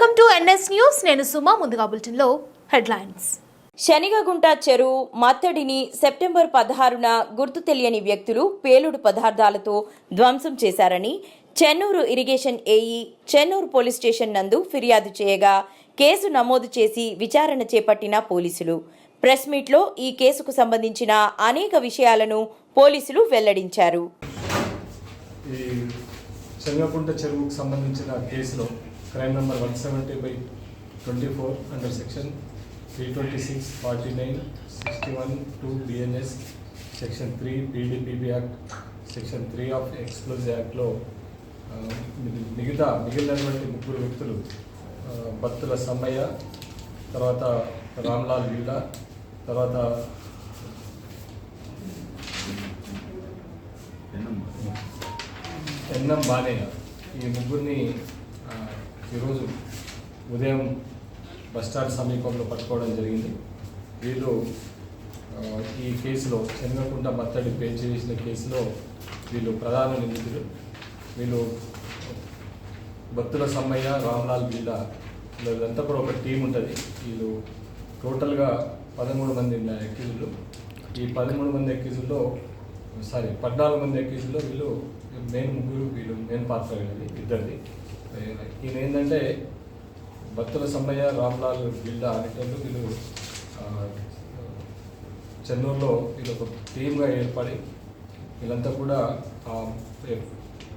Welcome to NS news. నేను సుమా. ముందుగా బులెటిన్లో హెడ్లైన్స్. శనిగగుంట చెరువు మత్తడిని సెప్టెంబర్ 16న గుర్తు తెలియని వ్యక్తులు పేలుడు పదార్థాలతో ధ్వంసం చేశారని Chennur irrigation AE Chennur police station నందు ఫిర్యాదు చేయగా కేసు నమోదు చేసి విచారణ చేపట్టిన పోలీసులు ప్రెస్ మీట్లో ఈ కేసుకు సంబంధించిన అనేక విషయాలను పోలీసులు వెల్లడించారు. శనిగగుంట చెరువుకు సంబంధించిన కేసులో crime number 170/24 under section 326, 49, 61, 2 BNS, section 3 PDPP act, section 3 of explosive యాక్ట్లో మిగిలినటువంటి ముగ్గురు వ్యక్తులు బత్తుల సమ్మయ్య, తర్వాత రామ్లాల్ వీళ్ళ, తర్వాత ఎన్ఎం బానేయ, ఈ ముగ్గురిని ఈరోజు ఉదయం బస్టాండ్ సమీపంలో పట్టుకోవడం జరిగింది. వీళ్ళు ఈ కేసులో శనిగగుంట మత్తడి పేల్చి వేసిన కేసులో వీళ్ళు ప్రధాన నిందితులు. వీళ్ళు బత్తుల సమ్మయ్య, రామ్లాల్ వీళ్ళ వీళ్ళంతా కూడా ఒక టీం ఉంటుంది. వీళ్ళు టోటల్గా 13 మంది అక్యూజులు. ఈ 13 మంది అక్యూజుల్లో 14 మంది అక్యూజుల్లో వీళ్ళు మెయిన్ ముగ్గురు, వీళ్ళు మెయిన్ పాత్ర వీళ్ళది ఇద్దరిది. ఈయన ఏంటంటే బత్తుల సమ్మయ్య, రామ్లాల్ వీళ్ళ అనేటోళ్ళు వీళ్ళు చెన్నూరులో వీళ్ళు ఒక టీమ్గా ఏర్పడి వీళ్ళంతా కూడా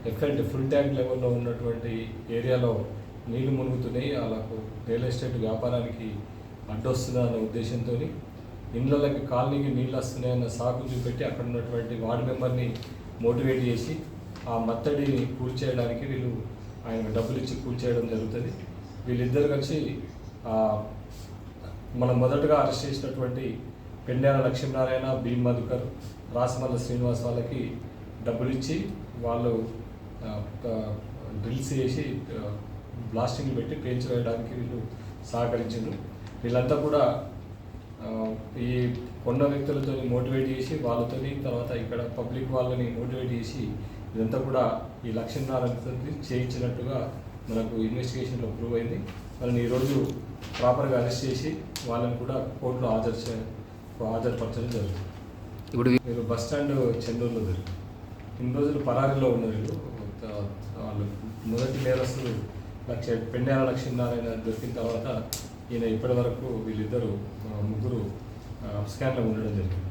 ఎక్కడంటే ఫుల్ ట్యాంక్ లెవెల్లో ఉన్నటువంటి ఏరియాలో నీళ్లు మునుగుతున్నాయి, వాళ్ళకు రియల్ ఎస్టేట్ వ్యాపారానికి అడ్డొస్తుందా అన్న ఉద్దేశంతో ఇండ్లకి కాలనీకి నీళ్ళు వస్తున్నాయన్న సాకు చూపెట్టి అక్కడ ఉన్నటువంటి వార్డు మెంబర్ని మోటివేట్ చేసి ఆ మత్తడిని కూల్చేయడానికి వీళ్ళు ఆయన డబ్బులు ఇచ్చి కూల్చేయడం జరుగుతుంది. వీళ్ళిద్దరు కలిసి మనం మొదటగా అరెస్ట్ చేసినటువంటి పెండ్యాల లక్ష్మీనారాయణ, బి మధుకర్, రాసమల్ల శ్రీనివాస్ వాళ్ళకి డబ్బులు ఇచ్చి వాళ్ళు డ్రిల్స్ చేసి బ్లాస్టింగ్ పెట్టి పేల్చి వేయడానికి వీళ్ళు సహకరించారు. వీళ్ళంతా కూడా ఈ కొండ వ్యక్తులతో మోటివేట్ చేసి వాళ్ళతోని, తర్వాత ఇక్కడ పబ్లిక్ వాళ్ళని మోటివేట్ చేసి ఇదంతా కూడా ఈ లక్ష్మీనారాయణతో చేయించినట్టుగా మనకు ఇన్వెస్టిగేషన్లో ప్రూవ్ అయింది. వాళ్ళని ఈరోజు ప్రాపర్గా అరెస్ట్ చేసి వాళ్ళని కూడా కోర్టులో హాజరుపరచడం జరుగుతుంది. ఇప్పుడు మీరు బస్ స్టాండ్ చెన్నూరులో జరిగింది. ఇన్ని రోజులు పరారీలో ఉన్నారు వీళ్ళు. వాళ్ళు మొదటి నేరస్తులు పెండ్యాల లక్ష్మీనారాయణ దొరికిన తర్వాత ఈయన ఇప్పటి వరకు వీళ్ళిద్దరు ముగ్గురు స్కాన్లో ఉండడం జరిగింది.